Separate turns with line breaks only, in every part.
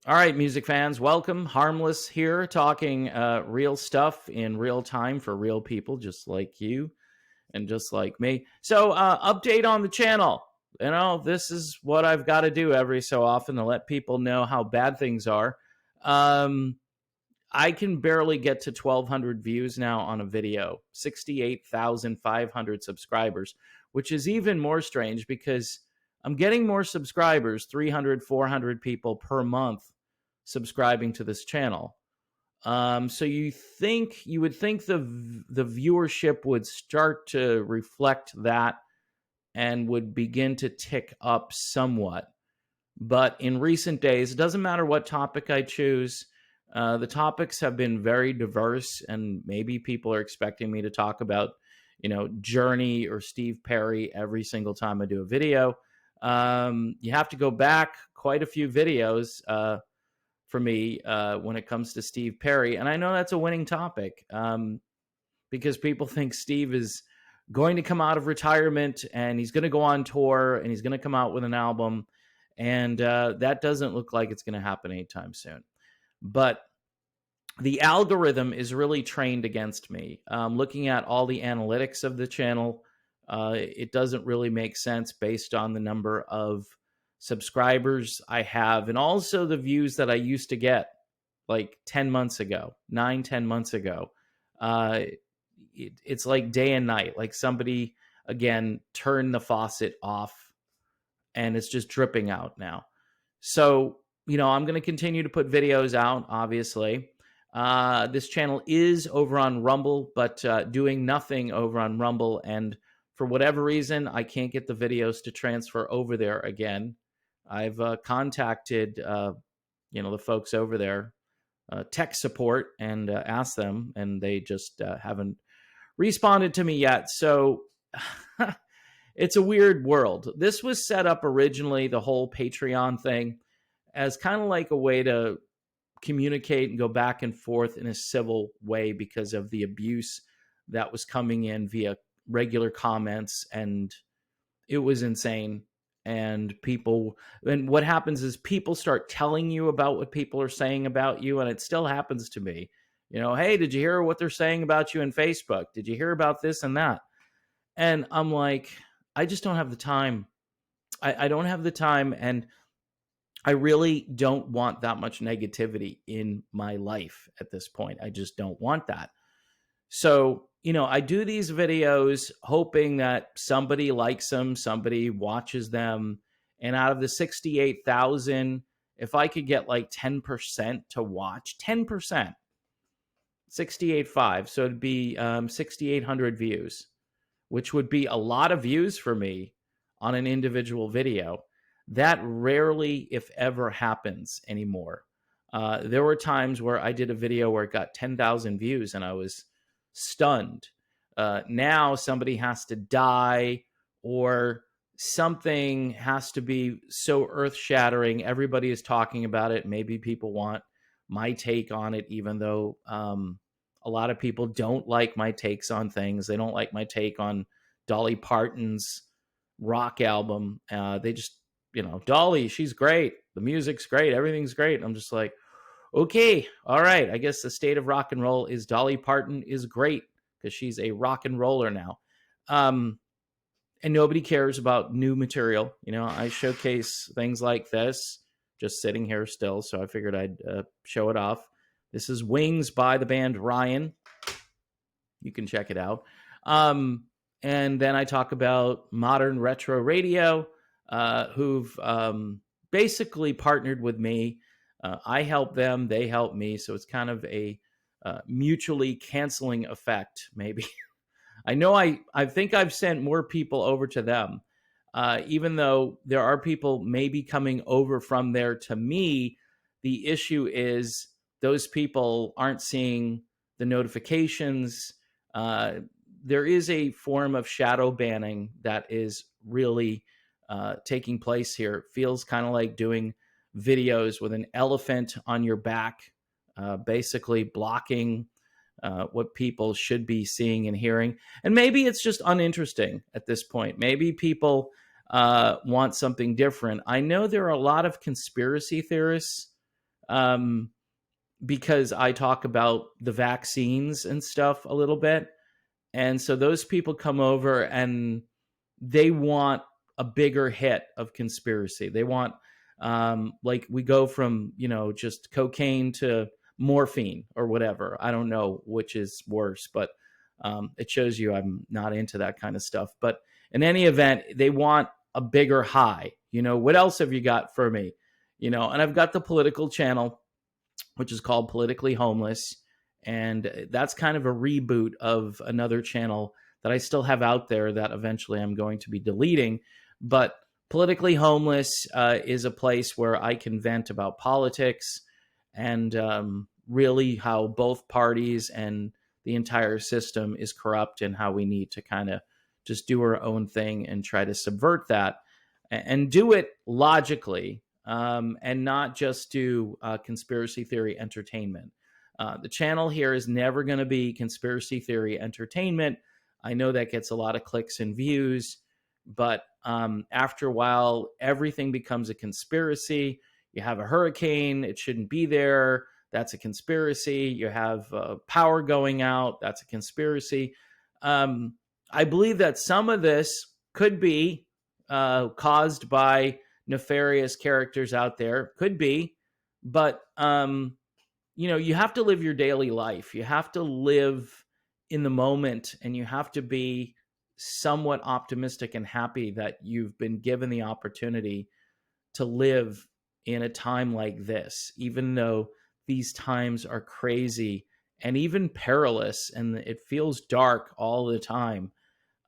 All right, music fans, welcome. Harmless here, talking real stuff in real time for real people just like you and just like me. So, update on the channel. This is what I've got to do every so often to let people know how bad things are. Um, I can barely get to 1,200 views now on a video, 68,500 subscribers, which is even more strange because I'm getting more subscribers, 300, 400 people per month subscribing to this channel. So you would think the viewership would start to reflect that and would begin to tick up somewhat. But in recent days, it doesn't matter what topic I choose. The topics have been very diverse, and maybe people are expecting me to talk about, Journey or Steve Perry every single time I do a video. You have to go back quite a few videos for me when it comes to Steve Perry, and I know that's a winning topic because people think Steve is going to come out of retirement and he's going to go on tour and he's going to come out with an album. And that doesn't look like it's going to happen anytime soon. But the algorithm is really trained against me. Looking at all the analytics of the channel, it doesn't really make sense based on the number of subscribers I have and also the views that I used to get like 10 months ago, 9, 10 months ago. Uh, it's like day and night. Like somebody, again, turned the faucet off and it's just dripping out now. So, I'm going to continue to put videos out, obviously. This channel is over on Rumble, but doing nothing over on Rumble. And for whatever reason, I can't get the videos to transfer over there again. I've contacted, the folks over there, tech support, and asked them, and they just haven't responded to me yet. So it's a weird world. This was set up originally, the whole Patreon thing, as kind of like a way to communicate and go back and forth in a civil way because of the abuse that was coming in via regular comments, and it was insane. And what happens is people start telling you about what people are saying about you, and it still happens to me. Hey, did you hear what they're saying about you in Facebook? Did you hear about this and that? And I'm like, I just don't have the time. I don't have the time, and I really don't want that much negativity in my life at this point. I just don't want that. So, I do these videos hoping that somebody likes them, somebody watches them. And out of the 68,000, if I could get like 10% to watch, 10%, 68.5. So it'd be 6,800 views, which would be a lot of views for me on an individual video. That rarely, if ever, happens anymore. There were times where I did a video where it got 10,000 views and I was stunned. Now somebody has to die or something has to be so earth-shattering. Everybody is talking about it. Maybe people want my take on it, even though a lot of people don't like my takes on things. They don't like my take on Dolly Parton's rock album. They just, Dolly, she's great. The music's great. Everything's great. I'm just like, okay, all right. I guess the state of rock and roll is Dolly Parton is great because she's a rock and roller now. And nobody cares about new material. I showcase things like this just sitting here still. So I figured I'd show it off. This is Wings by the band Ryan. You can check it out. And then I talk about Modern Retro Radio, who've basically partnered with me. I help them, they help me. So it's kind of a mutually canceling effect, maybe. I know I think I've sent more people over to them, even though there are people maybe coming over from there to me. The issue is those people aren't seeing the notifications. There is a form of shadow banning that is really taking place here. It feels kind of like doing videos with an elephant on your back, basically blocking what people should be seeing and hearing. And maybe it's just uninteresting at this point. Maybe people want something different. I know there are a lot of conspiracy theorists because I talk about the vaccines and stuff a little bit. And so those people come over and they want a bigger hit of conspiracy. They want, like, we go from, just cocaine to morphine or whatever. I don't know which is worse, but it shows you I'm not into that kind of stuff. But in any event, they want a bigger high. What else have you got for me? And I've got the political channel, which is called Politically Homeless. And that's kind of a reboot of another channel that I still have out there that eventually I'm going to be deleting. But Politically Homeless is a place where I can vent about politics and really how both parties and the entire system is corrupt and how we need to kind of just do our own thing and try to subvert that and do it logically, and not just do conspiracy theory entertainment. The channel here is never going to be conspiracy theory entertainment. I know that gets a lot of clicks and views, but after a while, everything becomes a conspiracy. You have a hurricane, it shouldn't be there. That's a conspiracy. You have power going out. That's a conspiracy. I believe that some of this could be caused by nefarious characters out there. Could be. But, you have to live your daily life. You have to live in the moment, and you have to be somewhat optimistic and happy that you've been given the opportunity to live in a time like this, even though these times are crazy and even perilous, and it feels dark all the time.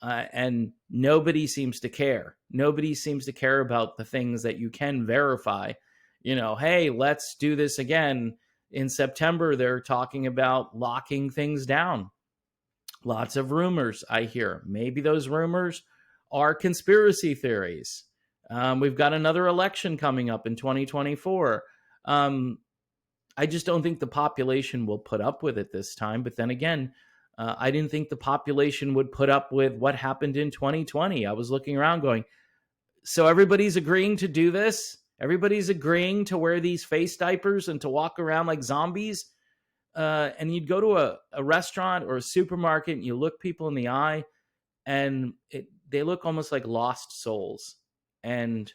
And nobody seems to care. Nobody seems to care about the things that you can verify. Hey, let's do this again. In September, they're talking about locking things down. Lots of rumors I hear. Maybe those rumors are conspiracy theories. We've got another election coming up in 2024. I just don't think the population will put up with it this time. But then again, I didn't think the population would put up with what happened in 2020. I was looking around going, so everybody's agreeing to do this? Everybody's agreeing to wear these face diapers and to walk around like zombies? And you'd go to a restaurant or a supermarket and you look people in the eye and they look almost like lost souls. And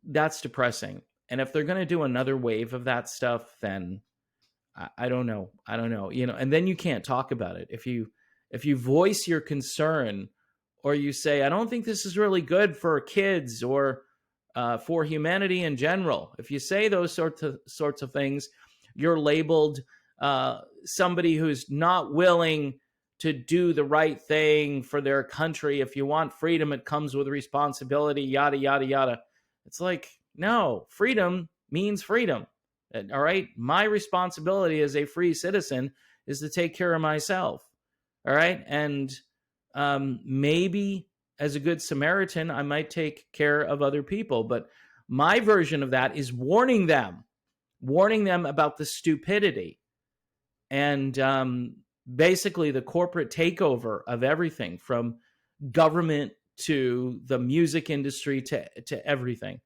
that's depressing. And if they're going to do another wave of that stuff, then I don't know. And then you can't talk about it. If you voice your concern, or you say, I don't think this is really good for kids or for humanity in general. If you say those sorts of things, you're labeled somebody who's not willing to do the right thing for their country. If you want freedom, it comes with responsibility, yada, yada, yada. It's like, no, freedom means freedom. All right. My responsibility as a free citizen is to take care of myself. All right. And maybe as a good Samaritan, I might take care of other people. But my version of that is warning them about the stupidity and basically the corporate takeover of everything, from government to the music industry to everything.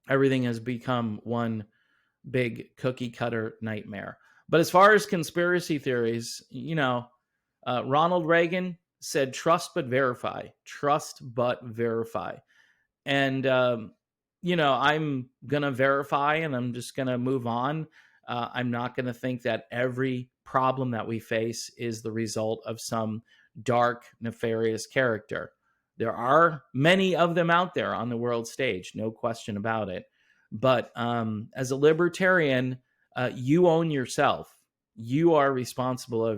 Everything has become one big cookie cutter nightmare. But as far as conspiracy theories, Ronald Reagan said, trust but verify. Trust but verify. And, I'm going to verify and I'm just going to move on. I'm not going to think that every problem that we face is the result of some dark, nefarious character. There are many of them out there on the world stage, no question about it. But as a libertarian, you own yourself. You are responsible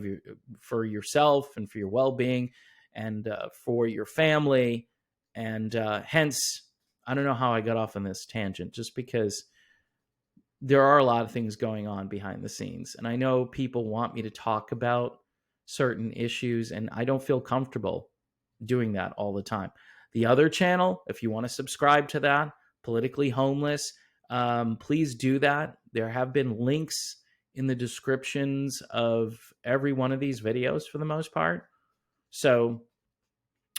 for yourself and for your well-being and for your family. And hence, I don't know how I got off on this tangent, just because there are a lot of things going on behind the scenes. And I know people want me to talk about certain issues, and I don't feel comfortable doing that all the time. The other channel, if you want to subscribe to that, Politically Homeless, please do that. There have been links in the descriptions of every one of these videos for the most part. So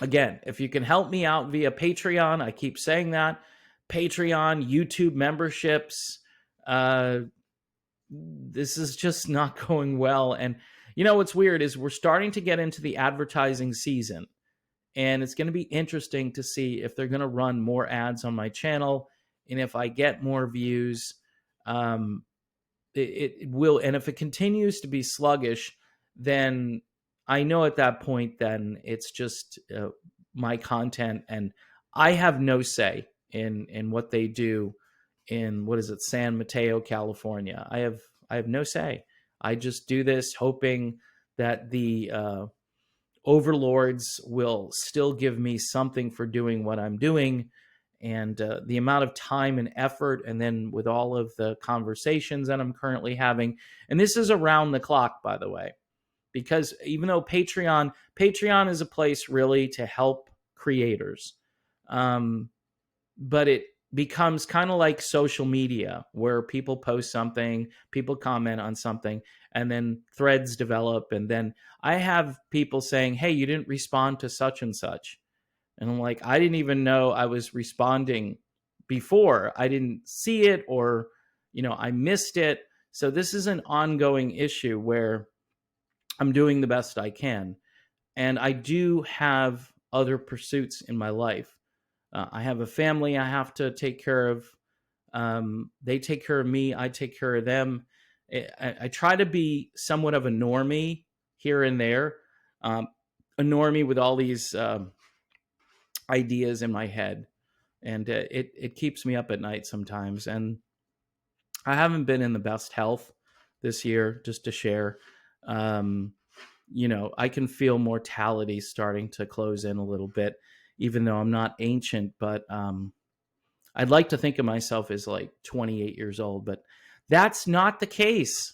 again, if you can help me out via Patreon, I keep saying that, Patreon, YouTube memberships, This is just not going well. And you know what's weird is we're starting to get into the advertising season, and it's going to be interesting to see if they're going to run more ads on my channel, and if I get more views. Um, it will, and if it continues to be sluggish, then I know at that point, then it's just my content, and I have no say in what they do in, what is it, San Mateo, California. I have no say. I just do this hoping that the overlords will still give me something for doing what I'm doing. And the amount of time and effort, and then with all of the conversations that I'm currently having, and this is around the clock, by the way, because even though Patreon is a place really to help creators, but it becomes kind of like social media, where people post something, people comment on something, and then threads develop. And then I have people saying, hey, you didn't respond to such and such. And I'm like, I didn't even know I was responding before. I didn't see it, or, I missed it. So this is an ongoing issue where I'm doing the best I can. And I do have other pursuits in my life. I have a family I have to take care of. They take care of me. I take care of them. I try to be somewhat of a normie here and there, a normie with all these ideas in my head, and it keeps me up at night sometimes. And I haven't been in the best health this year, just to share. I can feel mortality starting to close in a little bit, even though I'm not ancient. But I'd like to think of myself as like 28 years old, but that's not the case.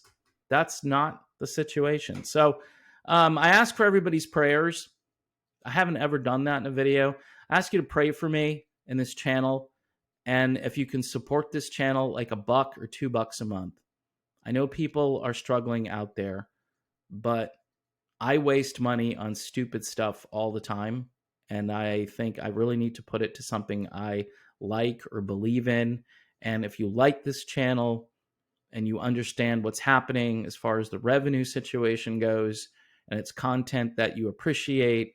That's not the situation. So I ask for everybody's prayers. I haven't ever done that in a video. I ask you to pray for me in this channel. And if you can support this channel like $1 or $2 a month. I know people are struggling out there, but I waste money on stupid stuff all the time. And I think I really need to put it to something I like or believe in. And if you like this channel and you understand what's happening as far as the revenue situation goes, and it's content that you appreciate,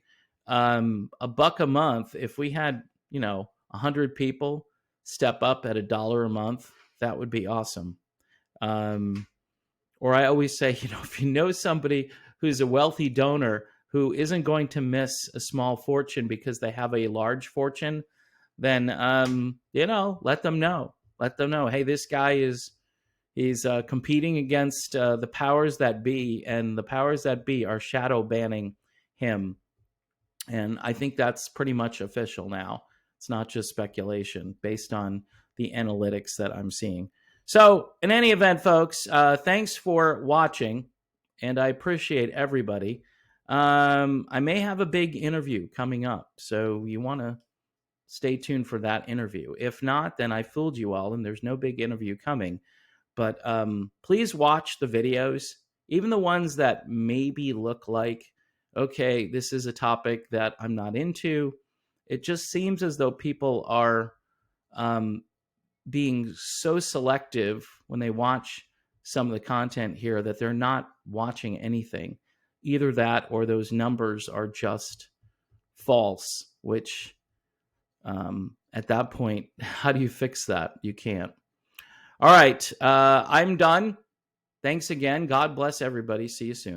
$1 a month, if we had, 100 people step up at $1 a month, that would be awesome. Or I always say, if you know somebody who's a wealthy donor who isn't going to miss a small fortune because they have a large fortune, then, let them know. Let them know, hey, this guy he's competing against the powers that be, and the powers that be are shadow banning him. And I think that's pretty much official now. It's not just speculation based on the analytics that I'm seeing. So in any event, folks, thanks for watching, and I appreciate everybody. I may have a big interview coming up, so you want to stay tuned for that interview. If not, then I fooled you all, and there's no big interview coming. But please watch the videos, even the ones that maybe look like, okay, this is a topic that I'm not into. It just seems as though people are being so selective when they watch some of the content here that they're not watching anything. Either that or those numbers are just false, which at that point, how do you fix that? You can't. All right, I'm done. Thanks again. God bless everybody. See you soon.